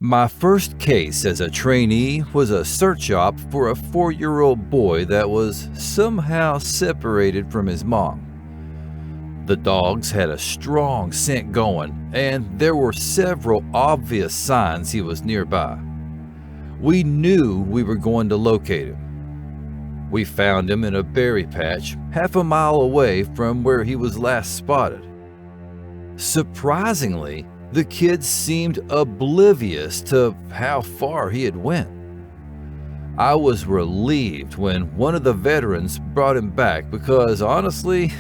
My first case as a trainee was a search op for a 4-year-old boy that was somehow separated from his mom. The dogs had a strong scent going, and there were several obvious signs he was nearby. We knew we were going to locate him. We found him in a berry patch half a mile away from where he was last spotted. Surprisingly, the kid seemed oblivious to how far he had went. I was relieved when one of the veterans brought him back because honestly,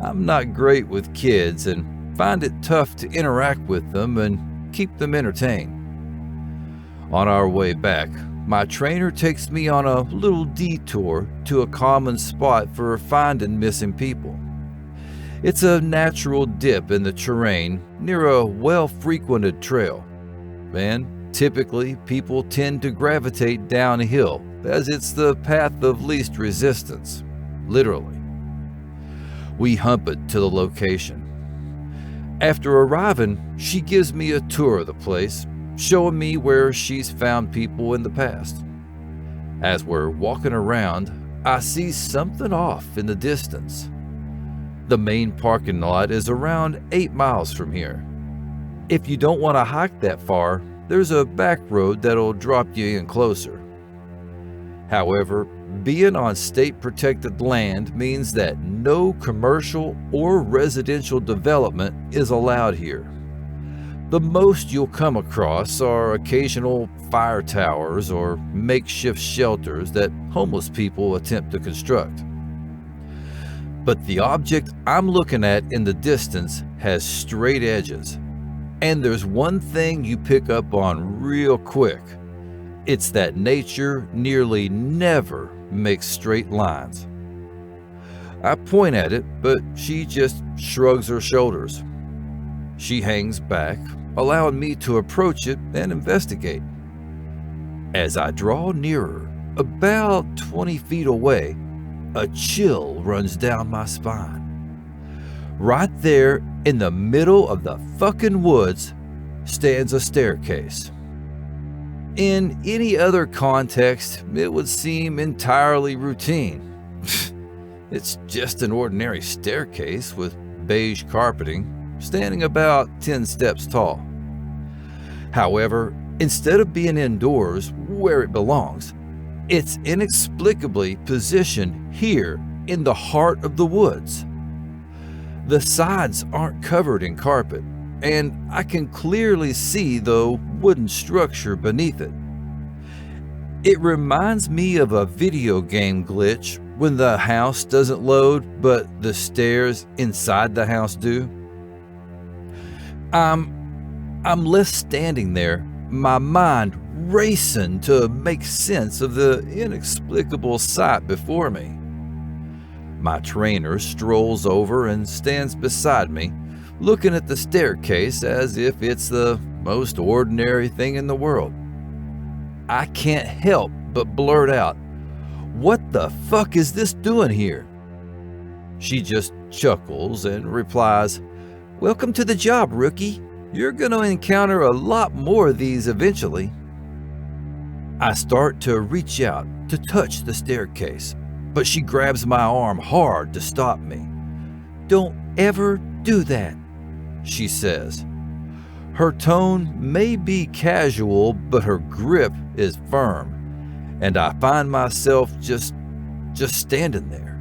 I'm not great with kids and find it tough to interact with them and keep them entertained. On our way back, my trainer takes me on a little detour to a common spot for finding missing people. It's a natural dip in the terrain near a well-frequented trail, and typically people tend to gravitate downhill as it's the path of least resistance, literally. We hump it to the location. After arriving, she gives me a tour of the place, showing me where she's found people in the past. As we're walking around, I see something off in the distance. The main parking lot is around 8 miles from here. If you don't want to hike that far, there's a back road that'll drop you in closer. However, being on state-protected land means that no commercial or residential development is allowed here. The most you'll come across are occasional fire towers or makeshift shelters that homeless people attempt to construct. But the object I'm looking at in the distance has straight edges. And there's one thing you pick up on real quick. It's that nature nearly never makes straight lines. I point at it, but she just shrugs her shoulders. She hangs back, allowing me to approach it and investigate. As I draw nearer, about 20 feet away, a chill runs down my spine. Right there in the middle of the fucking woods stands a staircase. In any other context, it would seem entirely routine. It's just an ordinary staircase with beige carpeting, standing about 10 steps tall. However, instead of being indoors where it belongs, it's inexplicably positioned here in the heart of the woods. The sides aren't covered in carpet, and I can clearly see the wooden structure beneath it. It reminds me of a video game glitch when the house doesn't load, but the stairs inside the house do. I'm left standing there, my mind racing to make sense of the inexplicable sight before me. My trainer strolls over and stands beside me, looking at the staircase as if it's the most ordinary thing in the world. I can't help but blurt out, "What the fuck is this doing here?" She just chuckles and replies, "Welcome to the job, rookie. You're gonna encounter a lot more of these eventually." I start to reach out to touch the staircase, but she grabs my arm hard to stop me. "Don't ever do that," she says. Her tone may be casual, but her grip is firm, and I find myself just standing there,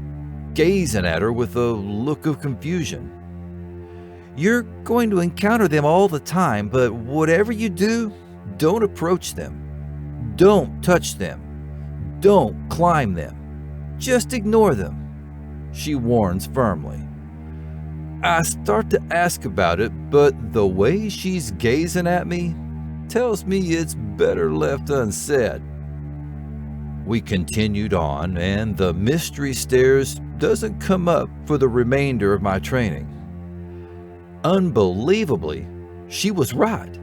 gazing at her with a look of confusion. "You're going to encounter them all the time, but whatever you do, don't approach them. Don't touch them. Don't climb them. Just ignore them," she warns firmly. I start to ask about it, but the way she's gazing at me tells me it's better left unsaid. We continued on, and the mystery stairs doesn't come up for the remainder of my training. Unbelievably, she was right.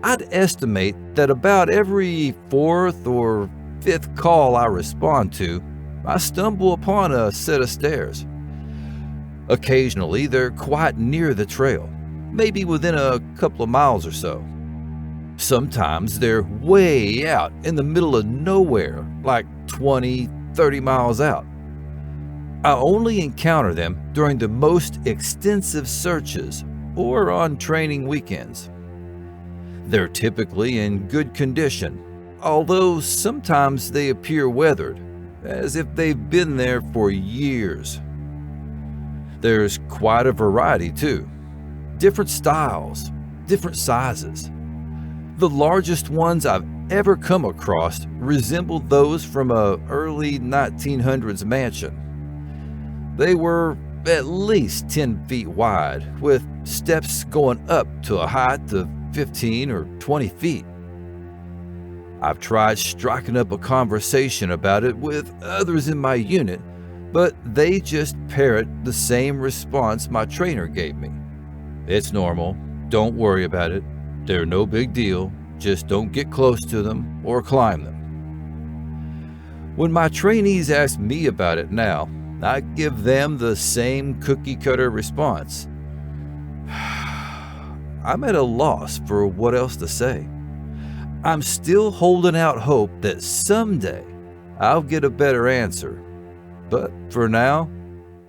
I'd estimate that about every 4th or 5th call I respond to, I stumble upon a set of stairs. Occasionally, they're quite near the trail, maybe within a couple of miles or so. Sometimes they're way out in the middle of nowhere, like 20, 30 miles out. I only encounter them during the most extensive searches or on training weekends. They're typically in good condition, although sometimes they appear weathered, as if they've been there for years. There's quite a variety too. Different styles, different sizes. The largest ones I've ever come across resembled those from a early 1900s mansion. They were at least 10 feet wide, with steps going up to a height of 15 or 20 feet. I've tried striking up a conversation about it with others in my unit, but they just parrot the same response my trainer gave me. It's normal, don't worry about it, they're no big deal, just don't get close to them or climb them. When my trainees ask me about it now, I give them the same cookie-cutter response. I'm at a loss for what else to say. I'm still holding out hope that someday I'll get a better answer, but for now,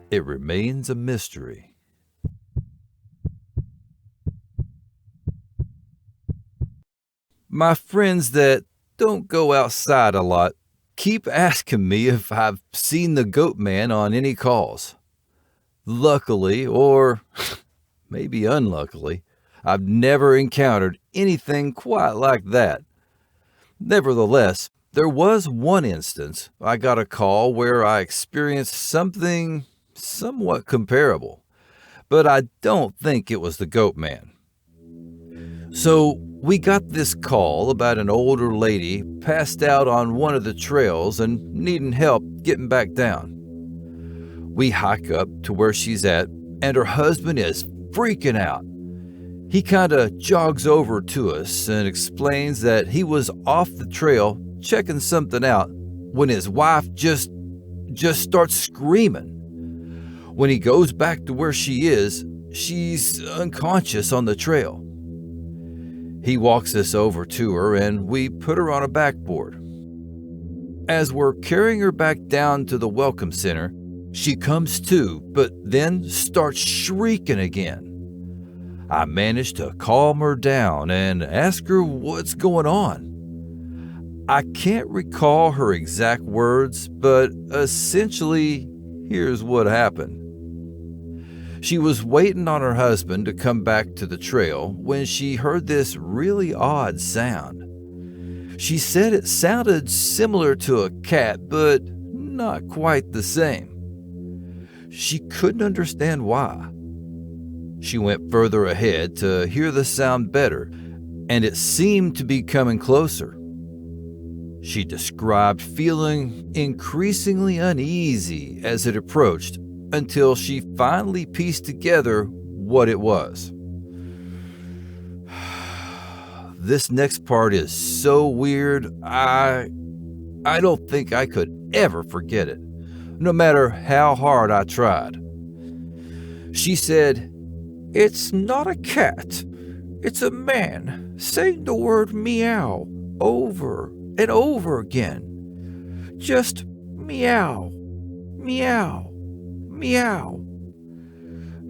it remains a mystery. My friends that don't go outside a lot keep asking me if I've seen the goat man on any calls. Luckily, or maybe unluckily, I've never encountered anything quite like that. Nevertheless, there was one instance I got a call where I experienced something somewhat comparable, but I don't think it was the goat man. So we got this call about an older lady passed out on one of the trails and needing help getting back down. We hike up to where she's at, and her husband is freaking out. He kinda jogs over to us and explains that he was off the trail checking something out when his wife just starts screaming. When he goes back to where she is, she's unconscious on the trail. He walks us over to her and we put her on a backboard. As we're carrying her back down to the welcome center, she comes to, but then starts shrieking again. I managed to calm her down and ask her what's going on. I can't recall her exact words, but essentially, here's what happened. She was waiting on her husband to come back to the trail when she heard this really odd sound. She said it sounded similar to a cat, but not quite the same. She couldn't understand why. She went further ahead to hear the sound better, and it seemed to be coming closer. She described feeling increasingly uneasy as it approached until she finally pieced together what it was. This next part is so weird, I don't think I could ever forget it, no matter how hard I tried. She said, "It's not a cat, it's a man saying the word meow over and over again. Just meow, meow, meow.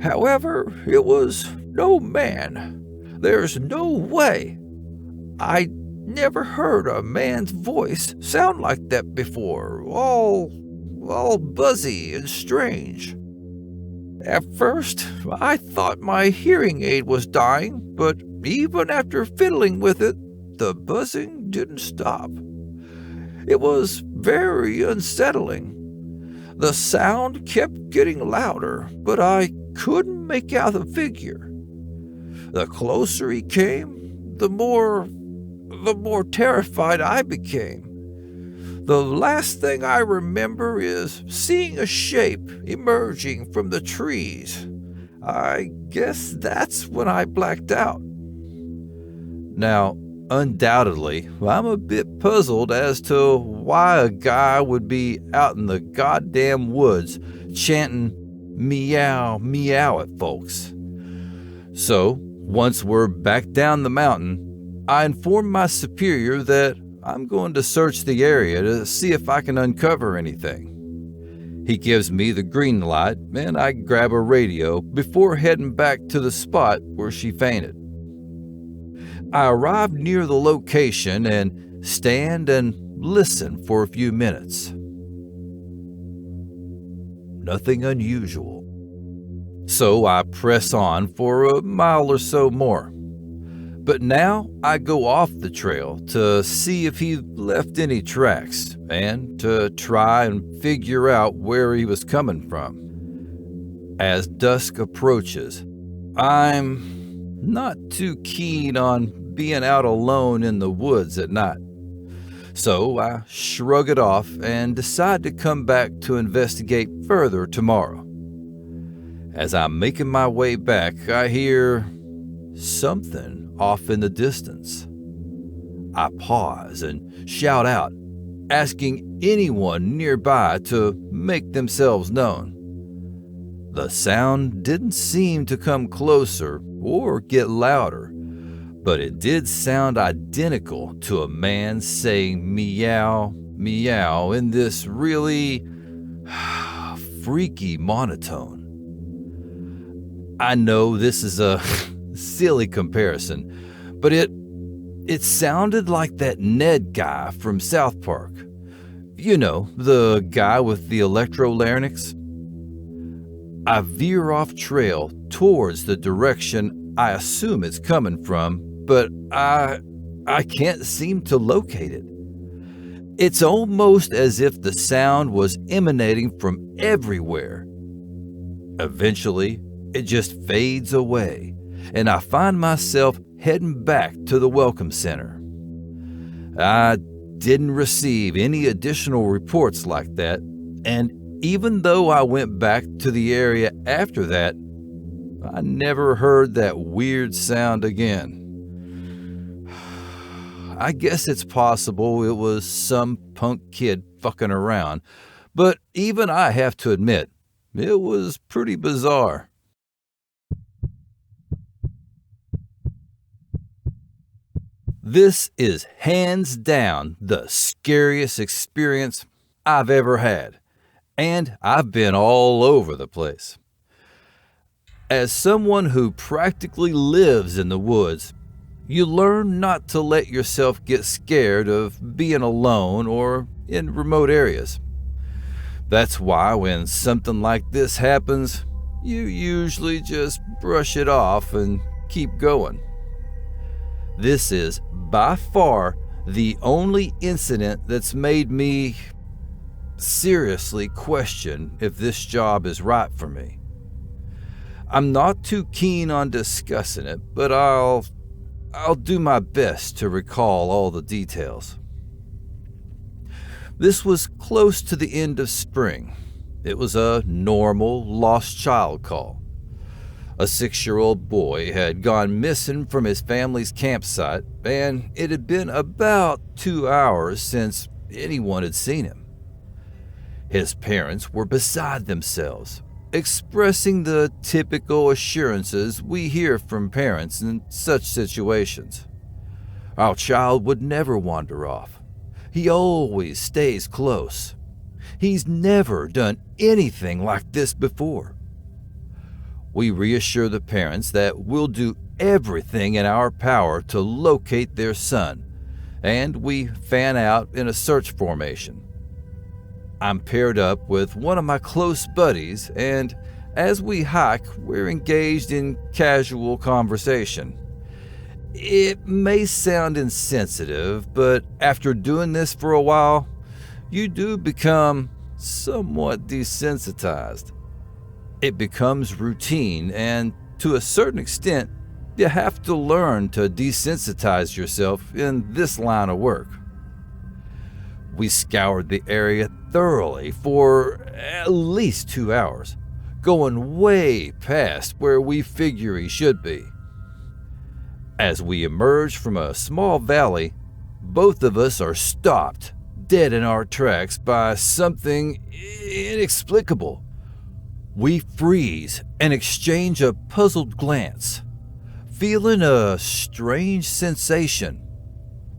However, it was no man. There's no way. I never heard a man's voice sound like that before, all buzzy and strange. At first, I thought my hearing aid was dying, but even after fiddling with it, the buzzing didn't stop. It was very unsettling. The sound kept getting louder, but I couldn't make out the figure. The closer he came, the more terrified I became. The last thing I remember is seeing a shape emerging from the trees. I guess that's when I blacked out." Now, undoubtedly, I'm a bit puzzled as to why a guy would be out in the goddamn woods chanting meow, meow at folks. So, once we're back down the mountain, I inform my superior that I'm going to search the area to see if I can uncover anything. He gives me the green light, and I grab a radio before heading back to the spot where she fainted. I arrive near the location and stand and listen for a few minutes. Nothing unusual. So I press on for a mile or so more. But now I go off the trail to see if he left any tracks and to try and figure out where he was coming from. As dusk approaches, I'm not too keen on being out alone in the woods at night. So I shrug it off and decide to come back to investigate further tomorrow. As I'm making my way back, I hear something off in the distance. I pause and shout out, asking anyone nearby to make themselves known. The sound didn't seem to come closer or get louder, but it did sound identical to a man saying meow, meow in this really freaky monotone. I know this is a silly comparison, but it sounded like that Ned guy from South Park. You know, the guy with the electrolarynx. I veer off trail towards the direction I assume it's coming from, but I can't seem to locate it. It's almost as if the sound was emanating from everywhere. Eventually, it just fades away, and I find myself heading back to the Welcome Center. I didn't receive any additional reports like that, and even though I went back to the area after that, I never heard that weird sound again. I guess it's possible it was some punk kid fucking around, but even I have to admit, it was pretty bizarre. This is hands down the scariest experience I've ever had, and I've been all over the place. As someone who practically lives in the woods, you learn not to let yourself get scared of being alone or in remote areas. That's why when something like this happens, you usually just brush it off and keep going. This is by far the only incident that's made me seriously question if this job is right for me. I'm not too keen on discussing it, but I'll do my best to recall all the details. This was close to the end of spring. It was a normal lost child call. A 6-year-old boy had gone missing from his family's campsite, and it had been about 2 hours since anyone had seen him. His parents were beside themselves, expressing the typical assurances we hear from parents in such situations. Our child would never wander off. He always stays close. He's never done anything like this before. We reassure the parents that we'll do everything in our power to locate their son, and we fan out in a search formation. I'm paired up with one of my close buddies, and as we hike, we're engaged in casual conversation. It may sound insensitive, but after doing this for a while, you do become somewhat desensitized. It becomes routine, and to a certain extent, you have to learn to desensitize yourself in this line of work. We scoured the area thoroughly for at least 2 hours, going way past where we figure he should be. As we emerge from a small valley, both of us are stopped dead in our tracks by something inexplicable. We freeze and exchange a puzzled glance. feeling a strange sensation,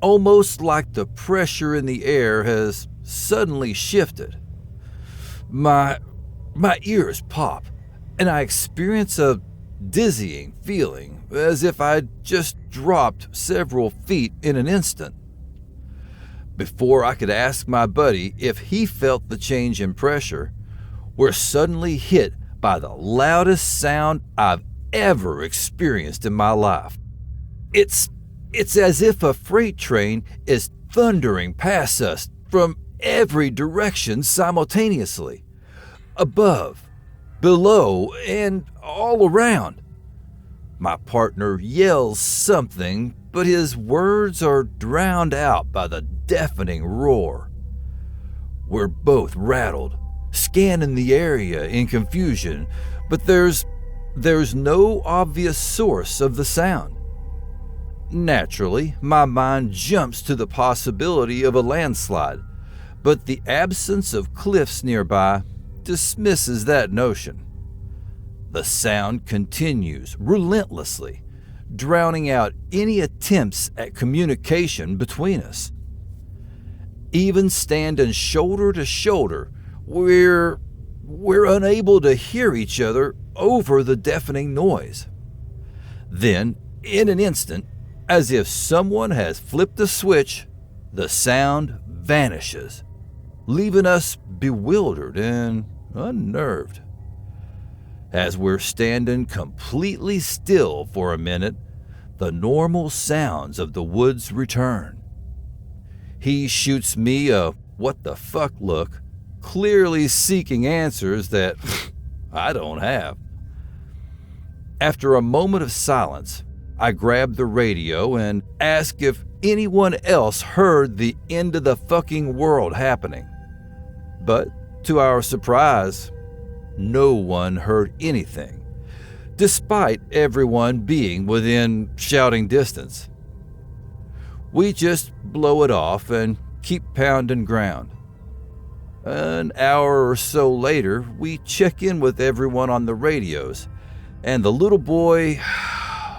almost like the pressure in the air has suddenly shifted. My ears pop, and I experience a dizzying feeling, as if I'd just dropped several feet in an instant. Before I could ask my buddy if he felt the change in pressure, we're suddenly hit by the loudest sound I've ever experienced in my life. It's as if a freight train is thundering past us from every direction simultaneously, above, below, and all around. My partner yells something, but his words are drowned out by the deafening roar. We're both rattled, scanning the area in confusion, but there's no obvious source of the sound. Naturally, my mind jumps to the possibility of a landslide, but the absence of cliffs nearby dismisses that notion. The sound continues relentlessly, drowning out any attempts at communication between us. Even standing shoulder to shoulder, we're unable to hear each other over the deafening noise. Then, in an instant, as if someone has flipped a switch, the sound vanishes, leaving us bewildered and unnerved. As we're standing completely still for a minute, the normal sounds of the woods return. He shoots me a what the fuck look, clearly seeking answers that I don't have. After a moment of silence, I grab the radio and ask if anyone else heard the end of the fucking world happening. But to our surprise, no one heard anything, despite everyone being within shouting distance. We just blow it off and keep pounding ground. An hour or so later, we check in with everyone on the radios, and the little boy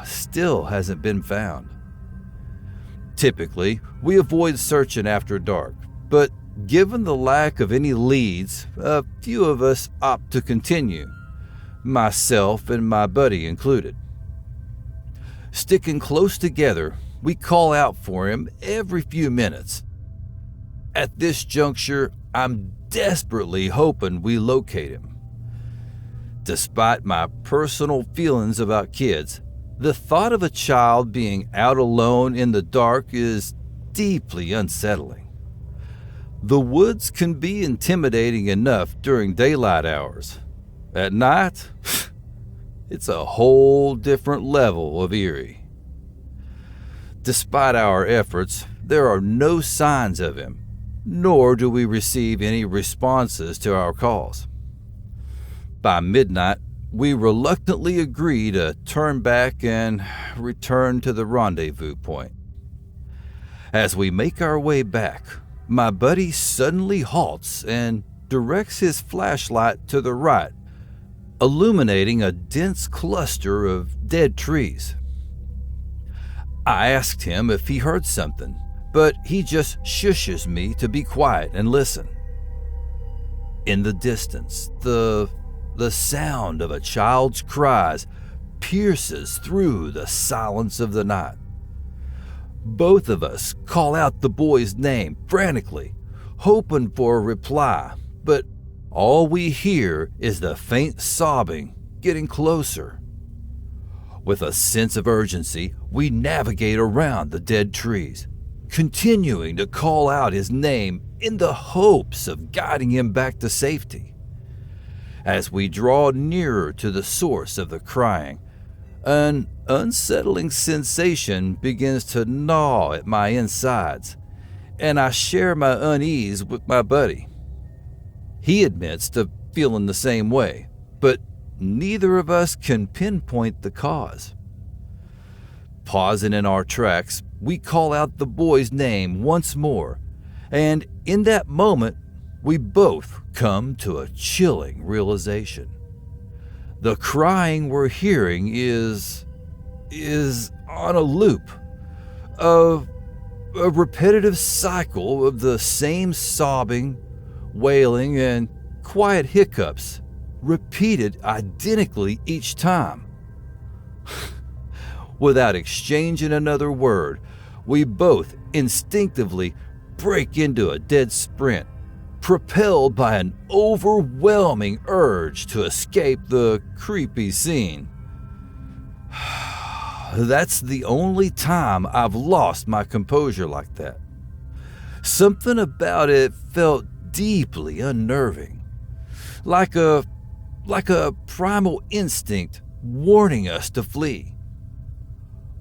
still hasn't been found. Typically, we avoid searching after dark, but given the lack of any leads, a few of us opt to continue, myself and my buddy included. Sticking close together, we call out for him every few minutes. At this juncture, I'm desperately hoping we locate him. Despite my personal feelings about kids, the thought of a child being out alone in the dark is deeply unsettling. The woods can be intimidating enough during daylight hours. At night, it's a whole different level of eerie. Despite our efforts, there are no signs of him, nor do we receive any responses to our calls. By midnight, we reluctantly agree to turn back and return to the rendezvous point. As we make our way back, my buddy suddenly halts and directs his flashlight to the right, illuminating a dense cluster of dead trees. I asked him if he heard something, but he just shushes me to be quiet and listen. In the distance, the sound of a child's cries pierces through the silence of the night. Both of us call out the boy's name frantically, hoping for a reply, but all we hear is the faint sobbing getting closer. With a sense of urgency, we navigate around the dead trees, continuing to call out his name in the hopes of guiding him back to safety. As we draw nearer to the source of the crying, an unsettling sensation begins to gnaw at my insides, and I share my unease with my buddy. He admits to feeling the same way, but neither of us can pinpoint the cause. Pausing in our tracks, we call out the boy's name once more, and in that moment, we both come to a chilling realization. The crying we're hearing is is on a loop, a repetitive cycle of the same sobbing, wailing, and quiet hiccups, repeated identically each time. Without exchanging another word, we both instinctively break into a dead sprint, propelled by an overwhelming urge to escape the creepy scene. That's the only time I've lost my composure like that. Something about it felt deeply unnerving, like a primal instinct warning us to flee.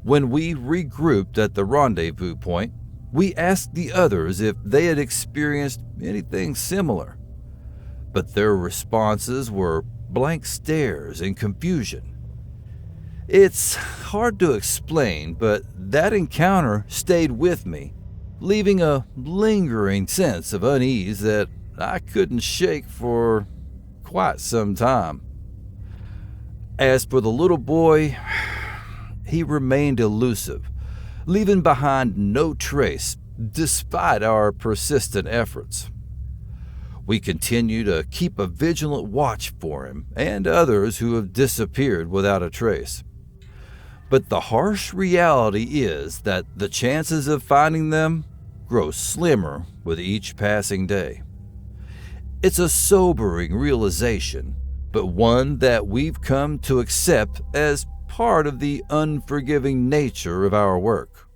When we regrouped at the rendezvous point, we asked the others if they had experienced anything similar, but their responses were blank stares and confusion. It's hard to explain, but that encounter stayed with me, leaving a lingering sense of unease that I couldn't shake for quite some time. As for the little boy, he remained elusive, leaving behind no trace despite our persistent efforts. We continue to keep a vigilant watch for him and others who have disappeared without a trace. But the harsh reality is that the chances of finding them grow slimmer with each passing day. It's a sobering realization, but one that we've come to accept as part of the unforgiving nature of our work.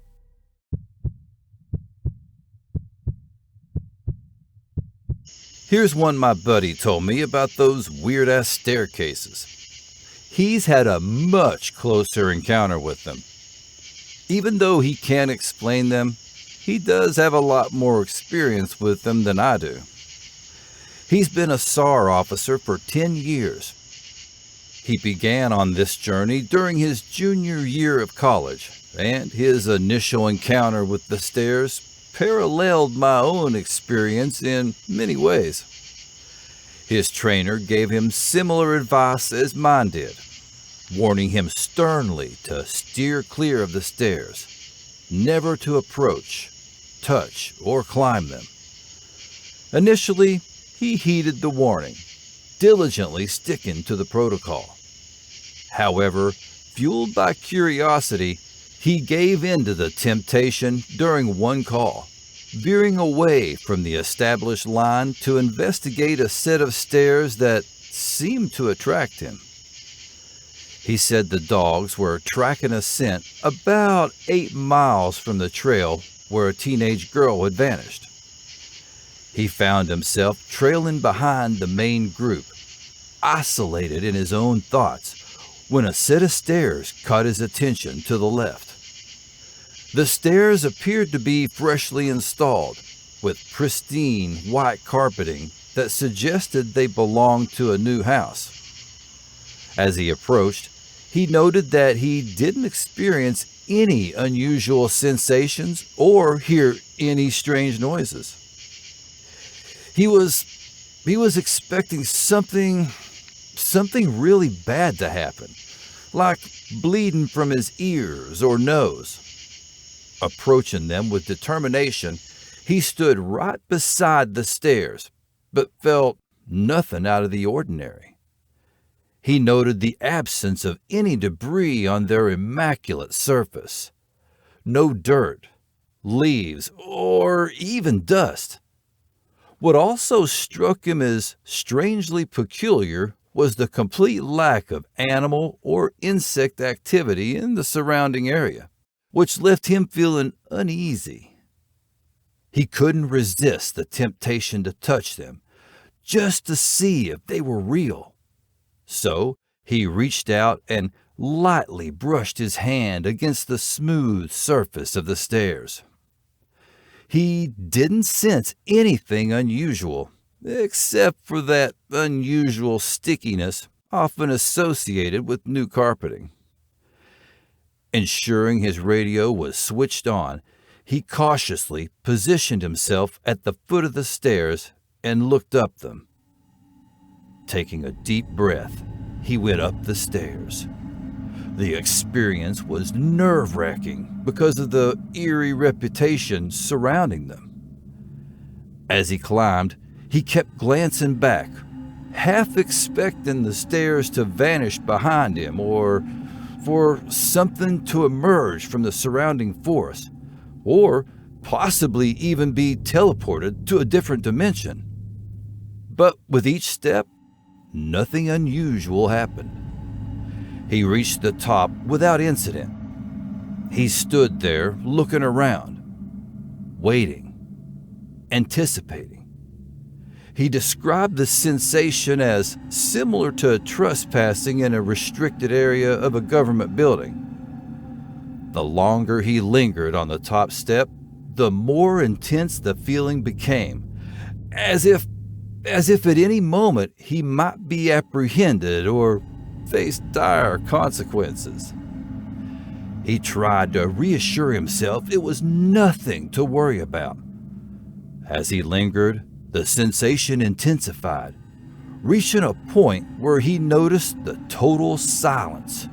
Here's one my buddy told me about those weird-ass staircases. He's had a much closer encounter with them. Even though he can't explain them, he does have a lot more experience with them than I do. He's been a SAR officer for 10 years. He began on this journey during his junior year of college, and his initial encounter with the stairs paralleled my own experience in many ways. His trainer gave him similar advice as mine did, warning him sternly to steer clear of the stairs, never to approach, touch, or climb them. Initially, he heeded the warning, diligently sticking to the protocol. However, fueled by curiosity, he gave in to the temptation during one call, veering away from the established line to investigate a set of stairs that seemed to attract him. He said the dogs were tracking a scent about 8 miles from the trail where a teenage girl had vanished. He found himself trailing behind the main group, isolated in his own thoughts, when a set of stairs caught his attention to the left. The stairs appeared to be freshly installed, with pristine white carpeting that suggested they belonged to a new house. As he approached, he noted that he didn't experience any unusual sensations or hear any strange noises. He was expecting something really bad to happen, like bleeding from his ears or nose. Approaching them with determination, he stood right beside the stairs, but felt nothing out of the ordinary. He noted the absence of any debris on their immaculate surface. No dirt, leaves, or even dust. What also struck him as strangely peculiar was the complete lack of animal or insect activity in the surrounding area, which left him feeling uneasy. He couldn't resist the temptation to touch them, just to see if they were real. So he reached out and lightly brushed his hand against the smooth surface of the stairs. He didn't sense anything unusual, except for that unusual stickiness often associated with new carpeting. Ensuring his radio was switched on, he cautiously positioned himself at the foot of the stairs and looked up them. Taking a deep breath, he went up the stairs. The experience was nerve-wracking because of the eerie reputation surrounding them. As he climbed, he kept glancing back, half expecting the stairs to vanish behind him or for something to emerge from the surrounding forest, or possibly even be teleported to a different dimension. But with each step, nothing unusual happened. He reached the top without incident. He stood there looking around, waiting, anticipating. He described the sensation as similar to trespassing in a restricted area of a government building. The longer he lingered on the top step, the more intense the feeling became, as if at any moment he might be apprehended or face dire consequences. He tried to reassure himself it was nothing to worry about. As he lingered, the sensation intensified, reaching a point where he noticed the total silence.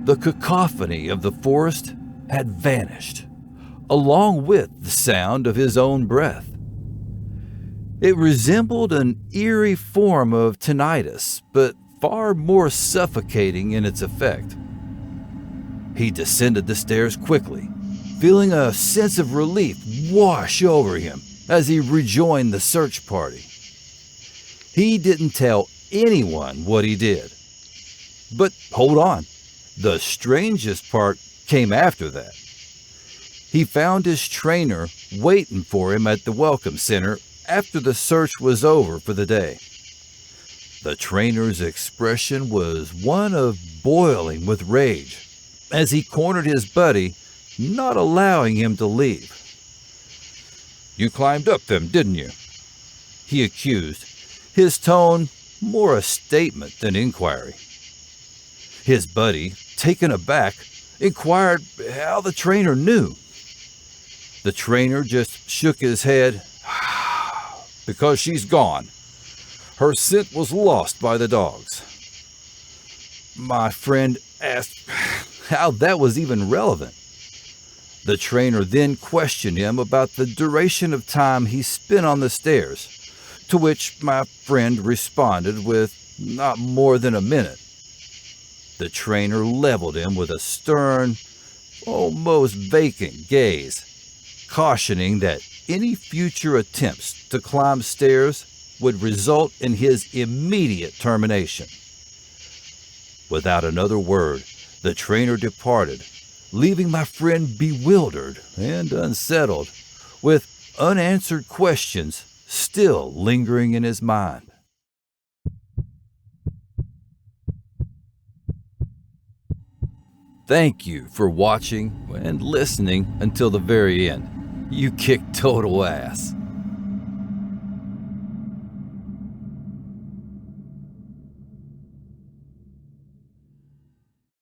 The cacophony of the forest had vanished, along with the sound of his own breath. It resembled an eerie form of tinnitus, but far more suffocating in its effect. He descended the stairs quickly, feeling a sense of relief wash over him as he rejoined the search party. He didn't tell anyone what he did. But hold on, the strangest part came after that. He found his trainer waiting for him at the welcome center after the search was over for the day. The trainer's expression was one of boiling with rage as he cornered his buddy, not allowing him to leave. "You climbed up them, didn't you?" he accused, his tone more a statement than inquiry. His buddy, taken aback, inquired how the trainer knew. The trainer just shook his head. "Because she's gone. Her scent was lost by the dogs." My friend asked how that was even relevant. The trainer then questioned him about the duration of time he spent on the stairs, to which my friend responded with not more than a minute. The trainer leveled him with a stern, almost vacant gaze, cautioning that any future attempts to climb stairs would result in his immediate termination. Without another word, the trainer departed, leaving my friend bewildered and unsettled, with unanswered questions still lingering in his mind. Thank you for watching and listening until the very end. You kicked total ass.